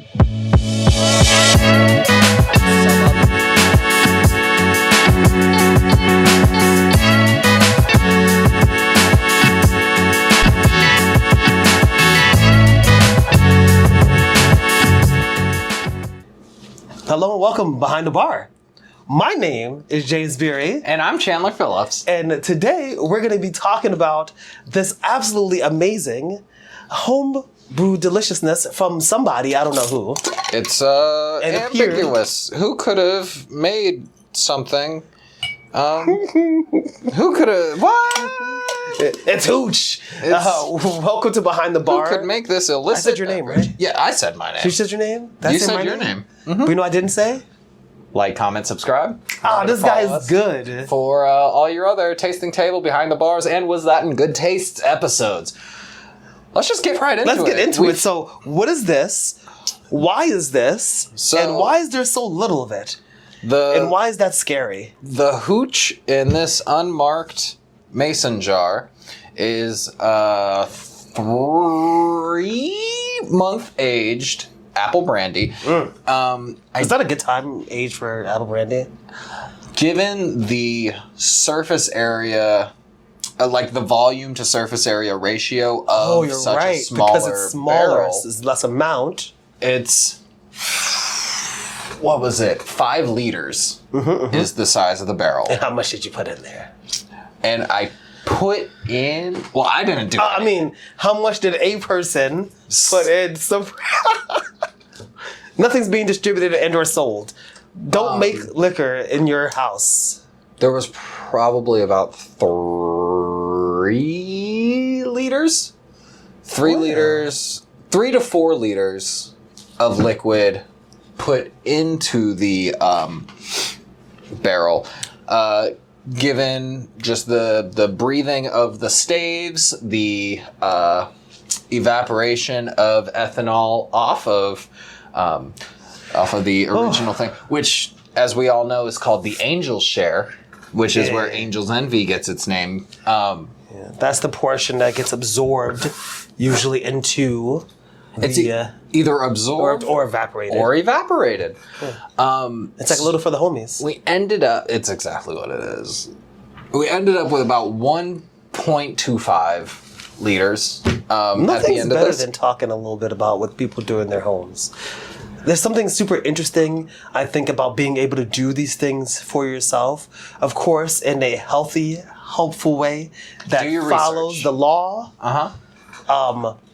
Hello and welcome behind the bar. My name is James Beery. And I'm Chandler Phillips. And today we're going to be talking about this absolutely amazing home brew deliciousness from somebody, I don't know who. It's ambiguous. Who could have made something? Who could have... What? It's Hooch. Welcome to Behind the Bar. Who could make this illicit? I said your name, right? Yeah, I said my name. You said your name? You said your name. Mm-hmm. But you know what I didn't say? Like, comment, subscribe. This guy is good. For all your other tasting table, behind the bars, and Was That in Good Taste episodes. Let's just get right into it. Let's get into it. So, what is this? Why is this? And why is there so little of it? And why is that scary? The hooch in this unmarked mason jar is a 3-month aged apple brandy. Is that a good time age for apple brandy? Given the surface area, like the volume to surface area ratio of such a smaller because it's smaller, barrel, it's less amount. It's 5 liters is the size of the barrel. And how much did you put in there? And I put in... Well, I didn't do it. I mean, how much did a person put in? Nothing's being distributed and or sold. Don't make liquor in your house. There was probably about 3 liters? 3 liters... 3 to 4 liters of liquid put into the barrel. Given just the breathing of the staves, the evaporation of ethanol off of the original thing, which, as we all know, is called the Angel's Share, which is where Angel's Envy gets its name. That's the portion that gets absorbed, usually into either absorbed or evaporated. It's like a little for the homies. It's exactly what it is. We ended up with about 1.25 liters at the end of better this. than talking a little bit about what people do in their homes. There's something super interesting, I think, about being able to do these things for yourself. Of course, in a healthy, helpful way that follows the law.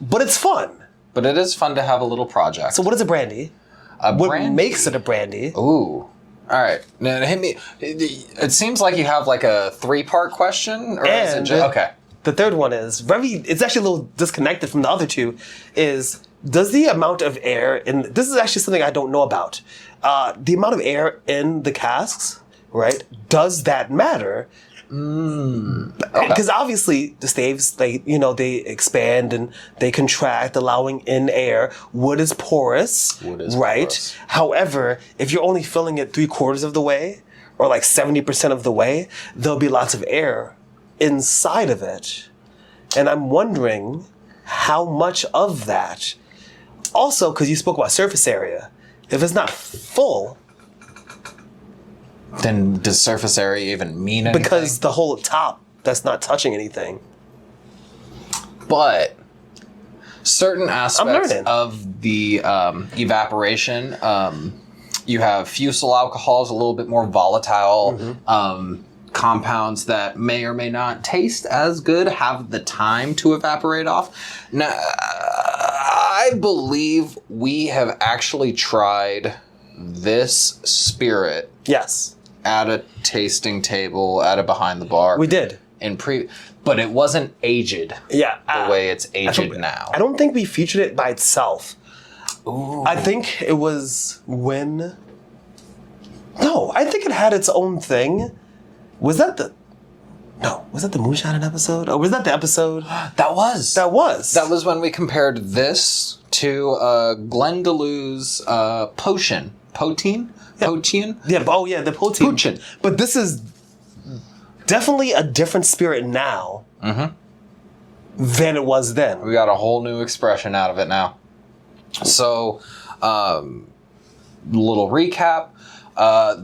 But it's fun. But it is fun to have a little project. So what is a brandy? What makes it a brandy? Ooh. All right. Now, hit me. It seems like you have like a 3-part question. Or is it just, okay. The third one is it's actually a little disconnected from the other two, is does the amount of air this is actually something I don't know about. The amount of air in the casks, right? Does that matter? Because obviously the staves, they expand and they contract, allowing in air. Wood is porous, right? Porous. However, if you're only filling it 3/4 of the way, or like 70% of the way, there'll be lots of air inside of it. And I'm wondering how much of that. Also, because you spoke about surface area, if it's not full, then does surface area even mean anything? Because the whole top, that's not touching anything. But certain aspects of the evaporation, you have fusel alcohols, a little bit more volatile compounds that may or may not taste as good, have the time to evaporate off. Now, I believe we have actually tried this spirit. Yes. At a tasting table, at a behind the bar. We did. But it wasn't aged. Yeah. The way it's aged now. I don't think we featured it by itself. Ooh. I think it was when... No, I think it had its own thing. Was that the Moonshine episode? Or was that the episode? That was. That was when we compared this to Glendalue's potion. Poteen? Potion? Yeah, the poteen. Potion. But this is definitely a different spirit now than it was then. We got a whole new expression out of it now. So, little recap.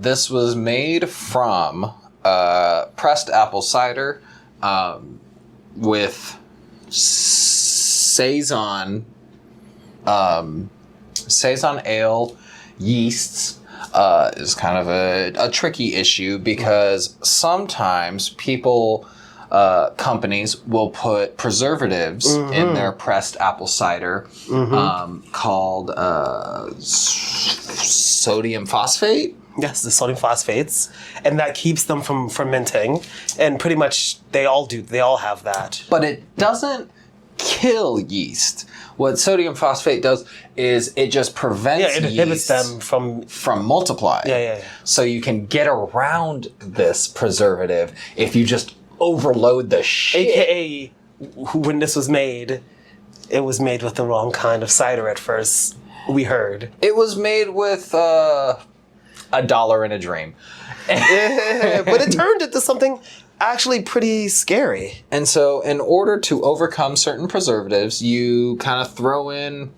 This was made from pressed apple cider with saison ale yeasts. Is kind of a tricky issue because sometimes companies will put preservatives in their pressed apple cider called sodium phosphate. Yes, the sodium phosphates, and that keeps them from fermenting. And pretty much they all do. They all have that. But it doesn't kill yeast. What sodium phosphate does is it just prevents it inhibits yeast them from multiplying. Yeah. So you can get around this preservative if you just overload the shit. AKA, when this was made, it was made with the wrong kind of cider at first. We heard it was made with $1 in a dream, but it turned into something actually pretty scary. And so in order to overcome certain preservatives, you kind of throw in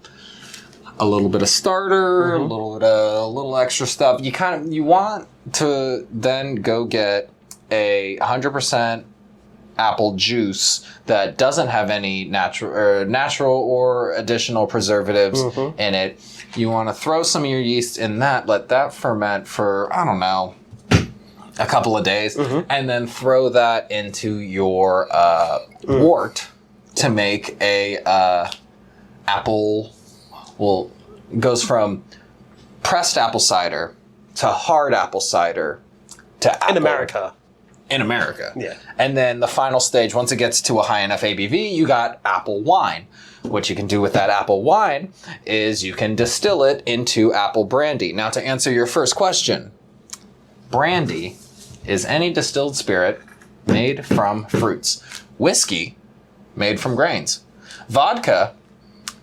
a little bit of starter, a little extra stuff. You want to then go get a 100% apple juice that doesn't have any natural or additional preservatives in it. You want to throw some of your yeast in that, let that ferment for, I don't know, a couple of days, and then throw that into your wort to make a apple. Well, it goes from pressed apple cider to hard apple cider to apple. In America. Yeah. And then the final stage, once it gets to a high enough ABV, you got apple wine. What you can do with that apple wine is you can distill it into apple brandy. Now, to answer your first question, brandy is any distilled spirit made from fruits. Whiskey, made from grains. Vodka,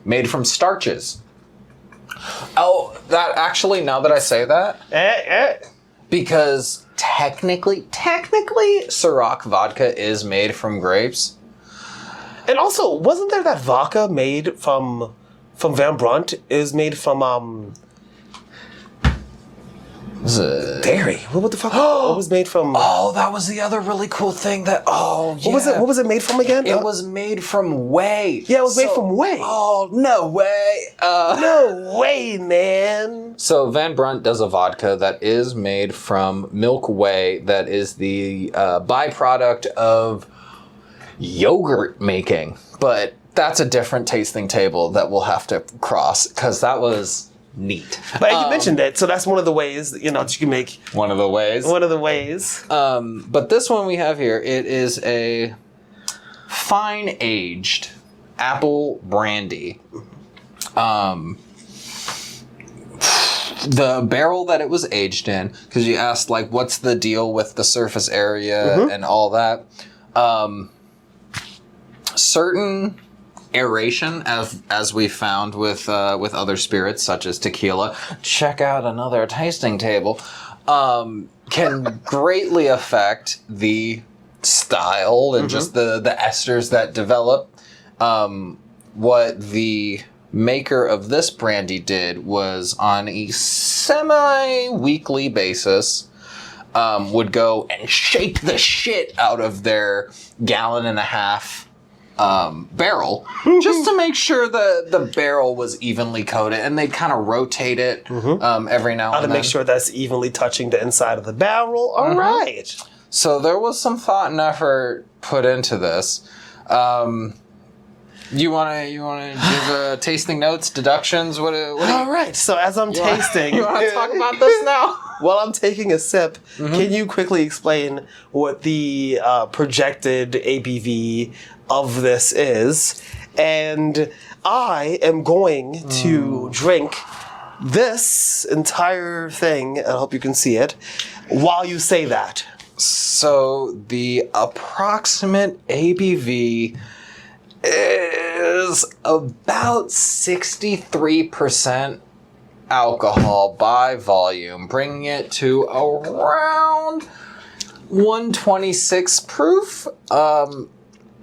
made from starches. Oh, that actually, now that I say that, because technically, Ciroc vodka is made from grapes. And also, wasn't there that vodka made from Van Brunt is made from dairy? What the fuck? What was made from? Oh, that was the other really cool thing. Yeah. What was it made from again? It was made from whey. Yeah, it was made from whey. Oh, no way! No way, man. So Van Brunt does a vodka that is made from milk whey. That is the byproduct of yogurt making, but that's a different tasting table that we'll have to cross because that was neat. But you mentioned it, so that's one of the ways that you can make. One of the ways. But this one we have here, it is a fine aged apple brandy. The barrel that it was aged in, because you asked like, what's the deal with the surface area and all that. Certain aeration, as we found with other spirits such as tequila, check out another tasting table, can greatly affect the style and just the esters that develop. What the maker of this brandy did was, on a semi-weekly basis, would go and shake the shit out of their 1.5 gallon barrel just to make sure the barrel was evenly coated, and they'd kind of rotate it every now and then. To make sure that's evenly touching the inside of the barrel. All right. So there was some thought and effort put into this. You want to give tasting notes, deductions? What all right. So as I'm tasting, you want to talk about this now? While I'm taking a sip, can you quickly explain what the projected ABV of this is? And I am going to drink this entire thing, and I hope you can see it, while you say that. So the approximate ABV is about 63% alcohol by volume, bringing it to around 126 proof.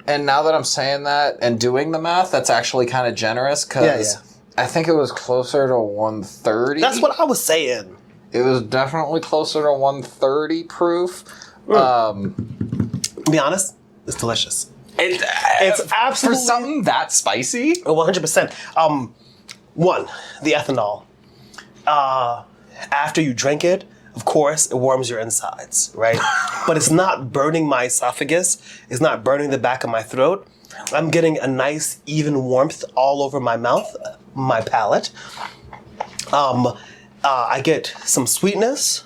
And now that I'm saying that and doing the math, that's actually kind of generous because I think it was closer to 130. That's what I was saying. It was definitely closer to 130 proof. To be honest, it's delicious. It's absolutely... For something that spicy? 100%. One, the ethanol. After you drink it, of course, it warms your insides, right? But it's not burning my esophagus. It's not burning the back of my throat. I'm getting a nice, even warmth all over my mouth, my palate. I get some sweetness.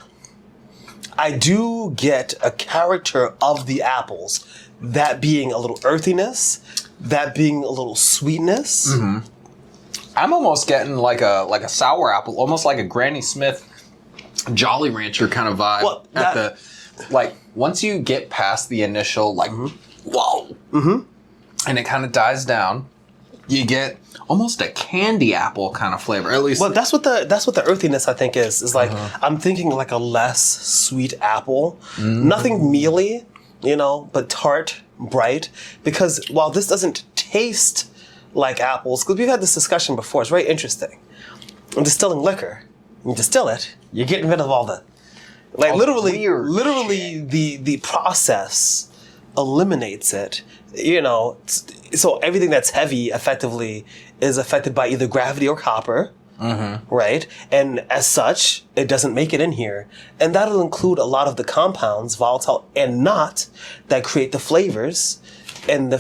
I do get a character of the apples, that being a little earthiness, that being a little sweetness. Mm-hmm. I'm almost getting like a sour apple, almost like a Granny Smith Jolly Rancher kind of vibe. Well, once you get past the initial whoa, and it kind of dies down, you get almost a candy apple kind of flavor. At least, well, that's what the earthiness I think is. Is like I'm thinking like a less sweet apple, nothing mealy, but tart, bright. Because while this doesn't taste like apples, because we've had this discussion before, it's very interesting. I'm distilling liquor. You distill it, you're getting rid of all the, literally the process eliminates it. So everything that's heavy effectively is affected by either gravity or copper, right? And as such, it doesn't make it in here. And that'll include a lot of the compounds, volatile and not, that create the flavors and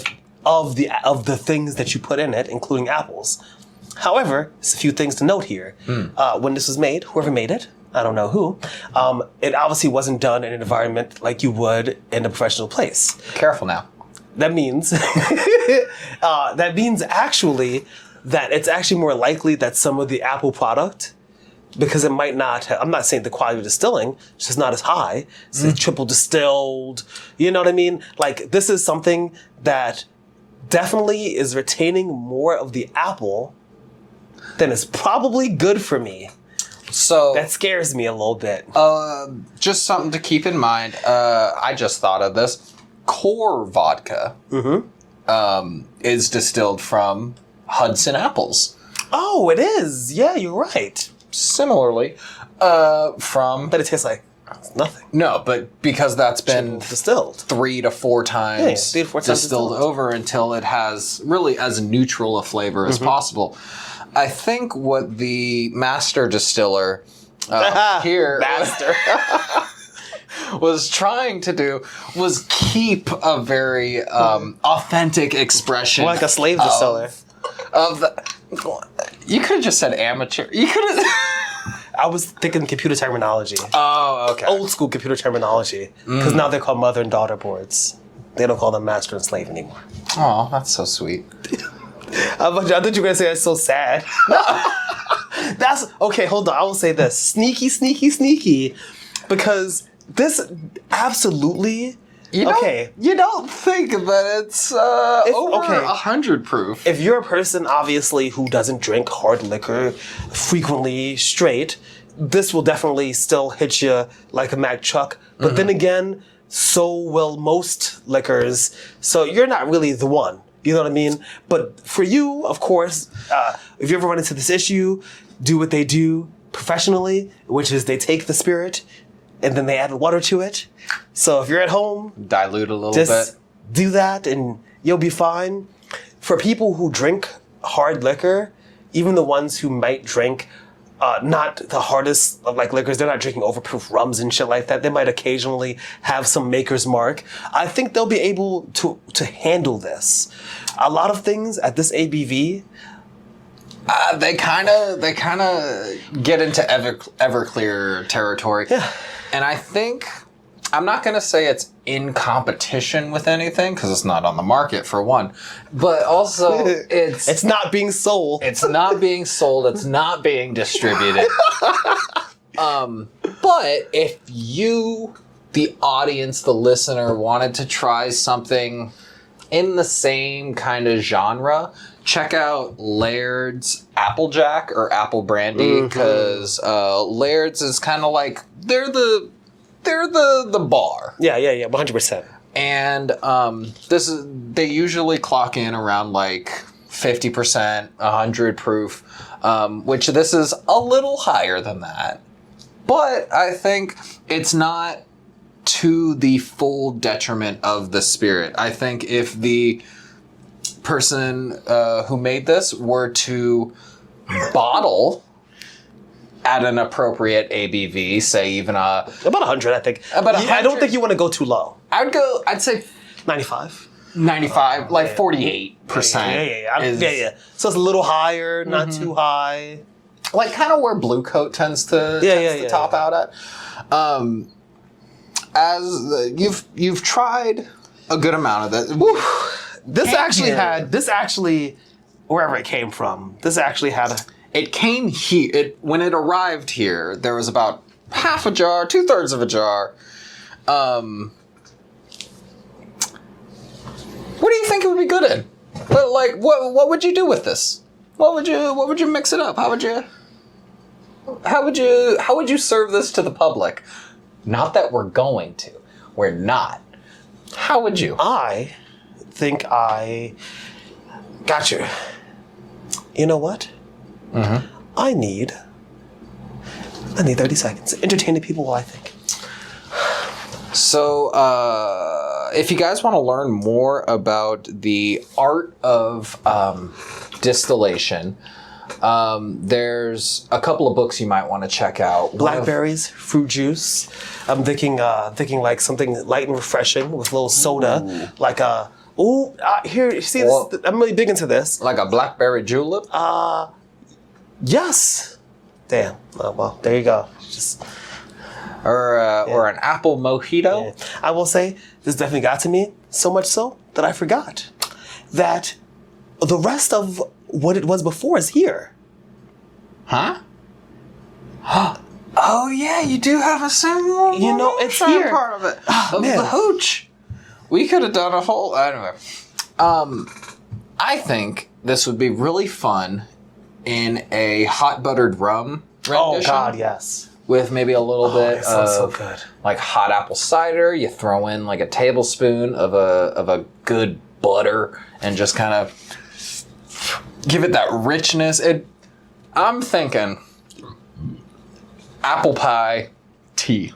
of the things that you put in it, including apples. However, there's a few things to note here. When this was made, whoever made it, I don't know who, it obviously wasn't done in an environment like you would in a professional place. Careful now. That means actually that it's actually more likely that some of the apple product, because it might not have, I'm not saying the quality of distilling, it's just not as high. It's triple distilled. You know what I mean? Like, this is something that definitely is retaining more of the apple than is probably good for me. So that scares me a little bit. Just something to keep in mind. I just thought of this. Core vodka is distilled from Hudson apples. Oh, it is. Yeah, you're right. Similarly, but it tastes like nothing. No, but because that's been distilled 3 to 4 times, 3 to 4 times distilled over until it has really as neutral a flavor as possible. I think what the master distiller here was trying to do was keep a very authentic expression, like a slave distiller. You could have just said amateur. You could have. I was thinking computer terminology. Oh, okay. Old school computer terminology. Because now they're called mother and daughter boards. They don't call them master and slave anymore. Oh, that's so sweet. I thought you were going to say that's so sad. That's, okay, hold on. I will say this. Sneaky, sneaky, sneaky. Because this absolutely... You don't think that it's over 100 proof. If you're a person, obviously, who doesn't drink hard liquor frequently straight, this will definitely still hit you like a Mack truck. But then again, so will most liquors. So you're not really the one. You know what I mean? But for you, of course, if you ever run into this issue, do what they do professionally, which is they take the spirit and then they add water to it. So if you're at home, dilute a little bit. Do that and you'll be fine. For people who drink hard liquor, even the ones who might drink not the hardest of liquors, they're not drinking overproof rums and shit like that. They might occasionally have some Maker's Mark. I think they'll be able to handle this. A lot of things at this ABV, they kind of get into Everclear territory. Yeah. And I think, I'm not going to say it's in competition with anything, because it's not on the market, for one. But also, it's not being sold. It's not being sold. It's not being distributed. But if you, the audience, the listener, wanted to try something in the same kind of genre, check out Laird's Applejack or Apple Brandy, because Laird's is kind of like they're the bar. Yeah, 100%. And they usually clock in around like 50%, 100 proof. which this is a little higher than that. But I think it's not to the full detriment of the spirit. I think if the person who made this were to bottle at an appropriate ABV, say even about 100, I think. About 100, I don't think you want to go too low. I'd say 95. 95, like 48%. Yeah. So it's a little higher, not too high. Like kind of where Blue Coat tends to top out at. As you've tried a good amount of that. This actually, wherever it came from, it came here. When it arrived here, there was about half a jar, 2/3 of a jar. What do you think it would be good in? Like, what would you do with this? What would you mix it up? How would you serve this to the public? Not that we're going to. We're not. How would you? I think I got you. You know what? Mm-hmm. I need 30 seconds. Entertain the people while I think. So, if you guys want to learn more about the art of distillation, there's a couple of books you might want to check out. Blackberries, fruit juice. I'm thinking like something light and refreshing with a little soda, like a. Here, see, this, I'm really big into this. Like a blackberry julep? Yes. Damn. Oh, well, there you go. Or an apple mojito? Yeah. I will say, this definitely got to me, so much so that I forgot that the rest of what it was before is here. Huh? Oh, yeah, you do have a similar it's here. Part of it. Of the hooch. We could have done a whole... Anyway. I think this would be really fun in a hot buttered rum rendition. Oh, God, yes. With maybe a little bit of so good. Like hot apple cider. You throw in like a tablespoon of a good butter and just kind of give it that richness. I'm thinking apple pie tea.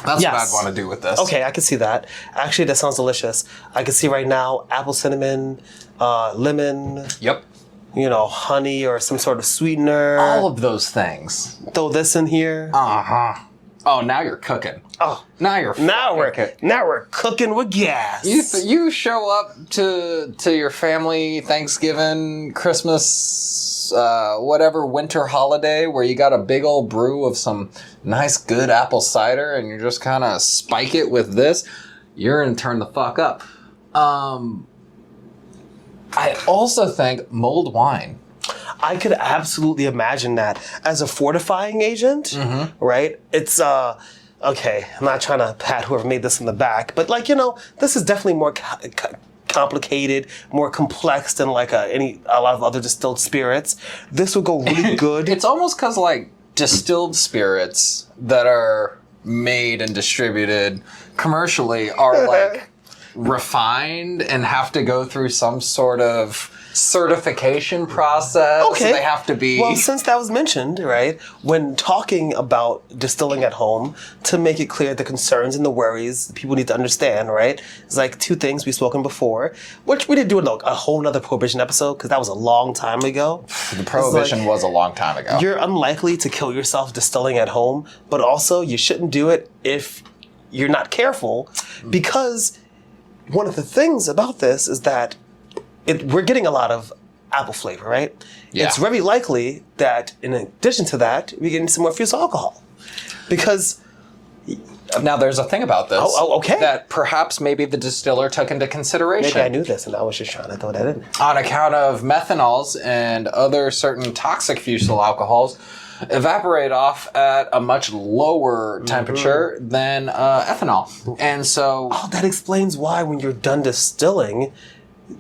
That's what I'd want to do with this. Okay, I can see that. Actually, that sounds delicious. I can see right now apple cinnamon, lemon. Yep. Honey or some sort of sweetener. All of those things. Throw this in here. Uh-huh. Oh, now you're cooking. Oh, now we're cooking with gas. You show up to your family Thanksgiving, Christmas, whatever winter holiday where you got a big old brew of some nice good apple cider and you just kind of spike it with this. You're gonna turn the fuck up. I also think mulled wine. I could absolutely imagine that as a fortifying agent, right? It's, okay, I'm not trying to pat whoever made this in the back, but this is definitely more complicated, more complex than like a lot of other distilled spirits. This would go really good. It's almost because like distilled spirits that are made and distributed commercially are like refined and have to go through some sort of certification process. Okay. So they have to be... Well, since that was mentioned, right, when talking about distilling at home, to make it clear the concerns and the worries people need to understand, right, it's like two things we've spoken before, which we did do a whole nother Prohibition episode, because that was a long time ago. The Prohibition was a long time ago. You're unlikely to kill yourself distilling at home, but also you shouldn't do it if you're not careful, because one of the things about this is that we're getting a lot of apple flavor, right? Yeah. It's very likely that in addition to that, we're getting some more fusel alcohol. Because... Now, there's a thing about this. Oh, okay. That perhaps maybe the distiller took into consideration. Maybe I knew this and I was just trying to throw that in. On account of methanols and other certain toxic fusel alcohols evaporate off at a much lower temperature than ethanol. And so... Oh, that explains why when you're done distilling,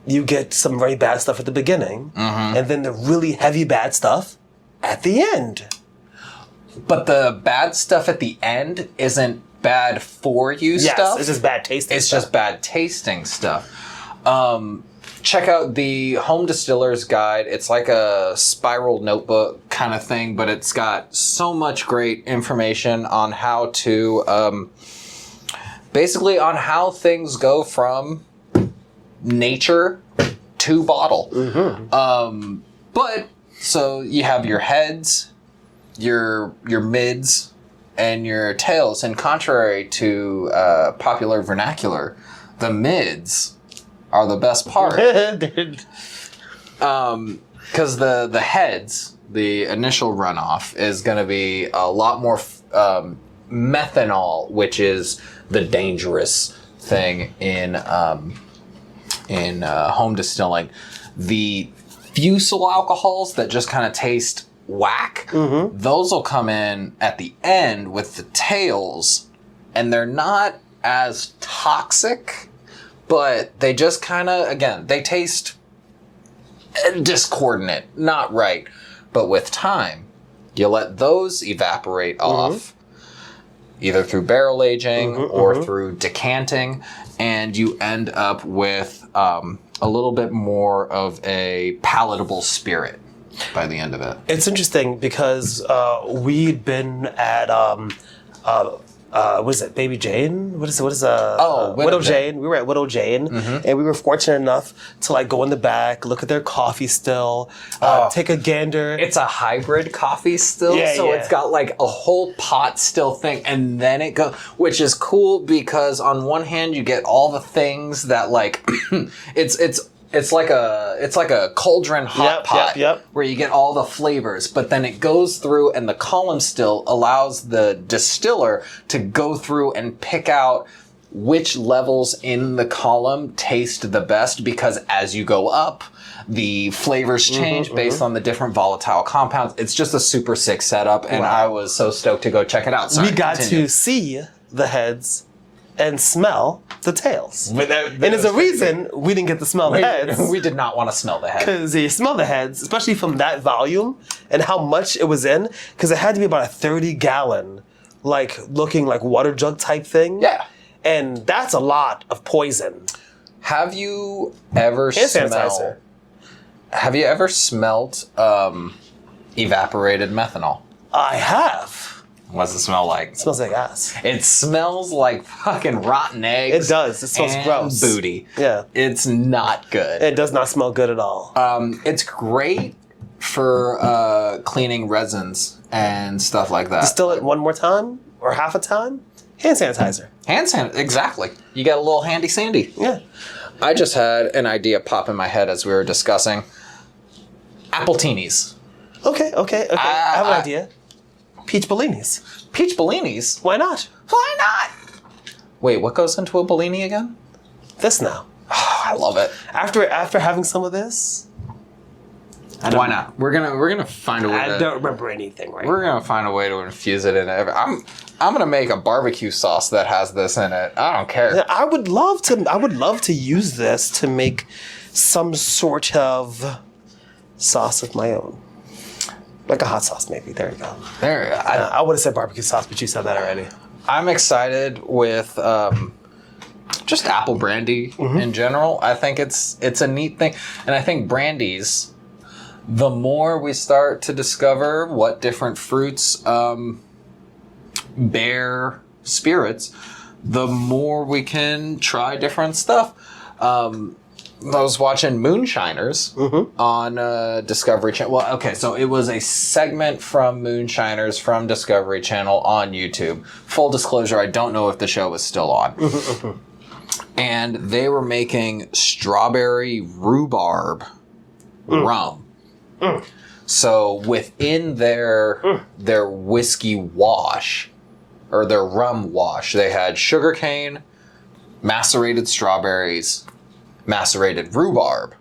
you get some very bad stuff at the beginning, and then the really heavy bad stuff at the end. But the bad stuff at the end isn't bad for you stuff. It's just bad tasting stuff. It's just bad tasting stuff. check out the Home Distiller's Guide. It's like a spiral notebook kind of thing, but it's got so much great information on how to, basically on how things go from nature to bottle. But, so you have your heads, your mids, and your tails. And contrary to popular vernacular, the mids are the best part. Because the heads, the initial runoff, is going to be a lot more methanol, which is the dangerous thing in home distilling. The fusel alcohols that just kind of taste whack, those will come in at the end with the tails, and they're not as toxic, but they just kind of, again, they taste discordant, not right. But with time, you let those evaporate off, either through barrel aging or through decanting, and you end up with a little bit more of a palatable spirit by the end of it. It's interesting because we'd been at what is it, Baby Jane? What is Widow Jane. We were at Widow Jane, and we were fortunate enough to like go in the back, look at their coffee still, take a gander. It's a hybrid coffee still, it's got like a whole pot still thing, and then it goes, which is cool because on one hand you get all the things that like it's like a cauldron hot pot where you get all the flavors, but then it goes through and the column still allows the distiller to go through and pick out which levels in the column taste the best, because as you go up, the flavors change based on the different volatile compounds. It's just a super sick setup, and I was so stoked to go check it out. We got to see the heads and smell the tails. And there's a reason we didn't get to smell the heads. We did not want to smell the heads. Because you smell the heads, especially from that volume and how much it was in, because it had to be about a 30-gallon, like, looking like water jug type thing. Yeah. And that's a lot of poison. Have you ever smelled evaporated methanol? I have. What's it smell like? It smells like ass. It smells like fucking rotten eggs. It does. It smells gross. Booty. Yeah. It's not good. It does not smell good at all. It's great for cleaning resins and stuff like that. Distill it one more time or half a time. Hand sanitizer. Exactly. You got a little handy sandy. Yeah. I just had an idea pop in my head as we were discussing appletinis. Okay. I have an idea. Peach Bellinis. Peach Bellinis? Why not? Why not? Wait, what goes into a Bellini again? This now. Oh, I love it. After having some of this. Why not? We're gonna find a way. I don't remember anything right. We're gonna find a way to infuse it in. I'm gonna make a barbecue sauce that has this in it. I don't care. Yeah, I would love to use this to make some sort of sauce of my own. Like a hot sauce, maybe. There you go. I would have said barbecue sauce, but you said that already. I'm excited with just apple brandy in general. I think it's a neat thing. And I think brandies, the more we start to discover what different fruits bear spirits, the more we can try different stuff. I was watching Moonshiners on Discovery Channel. Well, okay, so it was a segment from Moonshiners from Discovery Channel on YouTube. Full disclosure, I don't know if the show is still on. And they were making strawberry rhubarb rum. So within their whiskey wash, or their rum wash, they had sugarcane, macerated strawberries, macerated rhubarb,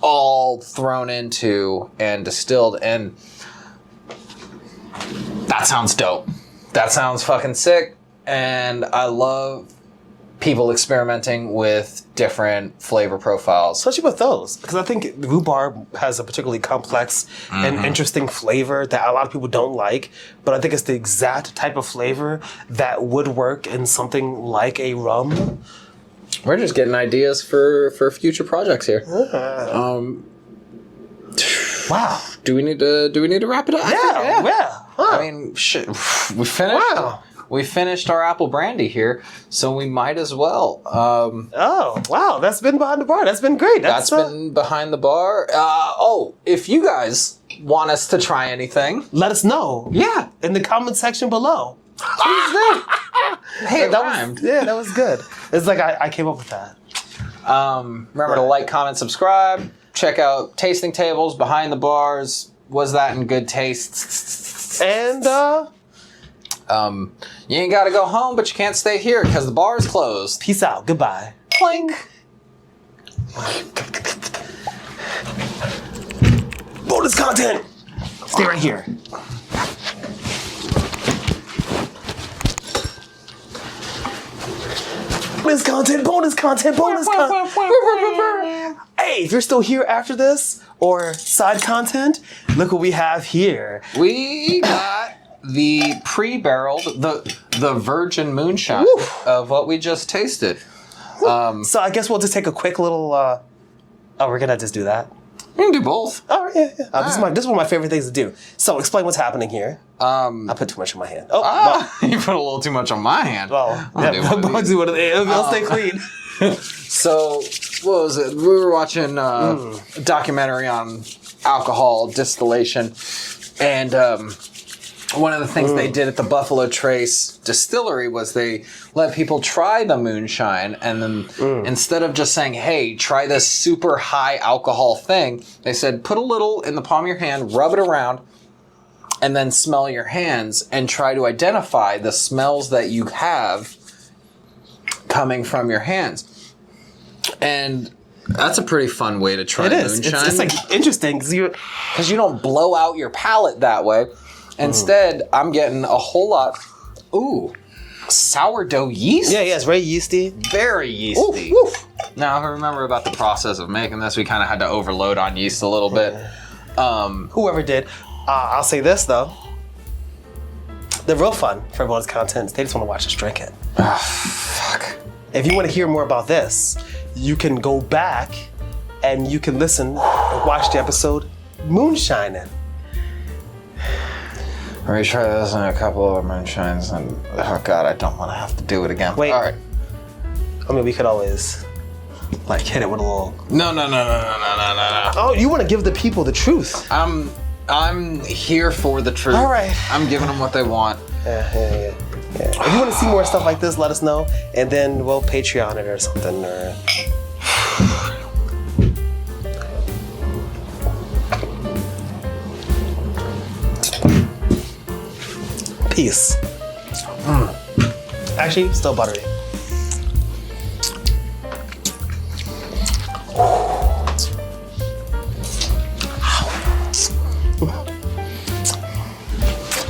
all thrown into and distilled, and that sounds dope. That sounds fucking sick, and I love people experimenting with different flavor profiles. Especially with those, because I think rhubarb has a particularly complex and interesting flavor that a lot of people don't like, but I think it's the exact type of flavor that would work in something like a rum. We're just getting ideas for future projects here. Wow. Do we need to wrap it up? Yeah. Huh. I mean, shit. We finished. Wow. We finished our apple brandy here, so we might as well. Oh, wow. That's been behind the bar. That's been great. That's been behind the bar. If you guys want us to try anything, let us know. Yeah. In the comment section below. Hey, that was good. It's like I came up with that. Remember to like, comment, subscribe. Check out Tasting Tables, Behind the Bars. Was that in good taste? And you ain't gotta go home, but you can't stay here because the bar is closed. Peace out. Goodbye. Clink. Bonus content. Stay right here. Bonus content. Hey, if you're still here after this, or side content, look what we have here. We got the pre-barreled, the virgin moonshine of what we just tasted. So I guess we'll just take a quick little, we're gonna just do that. We can do both. Oh, yeah. This is one of my favorite things to do. So explain what's happening here. I put too much in my hand. You put a little too much on my hand. Well, it'll stay clean. So, what was it? We were watching a documentary on alcohol distillation, and one of the things they did at the Buffalo Trace distillery was they let people try the moonshine, and then instead of just saying, hey, try this super high alcohol thing, they said, put a little in the palm of your hand, rub it around, and then smell your hands and try to identify the smells that you have coming from your hands. And that's a pretty fun way to try moonshine. It's like interesting because you don't blow out your palate that way. Instead, I'm getting a whole lot. Sourdough yeast. Yeah, it's very yeasty. Very yeasty. Oof. Now, if I remember about the process of making this, we kind of had to overload on yeast a little bit. Whoever did. I'll say this though. They're real fun for bonus content. They just want to watch us drink it. Fuck. If you want to hear more about this, you can go back and you can listen and watch the episode Moonshining. We're gonna try this in a couple of moonshines, and oh god, I don't want to have to do it again. Wait. All right. I mean, we could always like hit it with a little. No. Oh, you want to give the people the truth? I'm here for the truth. All right. I'm giving them what they want. Yeah. If you want to see more stuff like this, let us know, and then we'll Patreon it or something. Or peace. Actually, still buttery.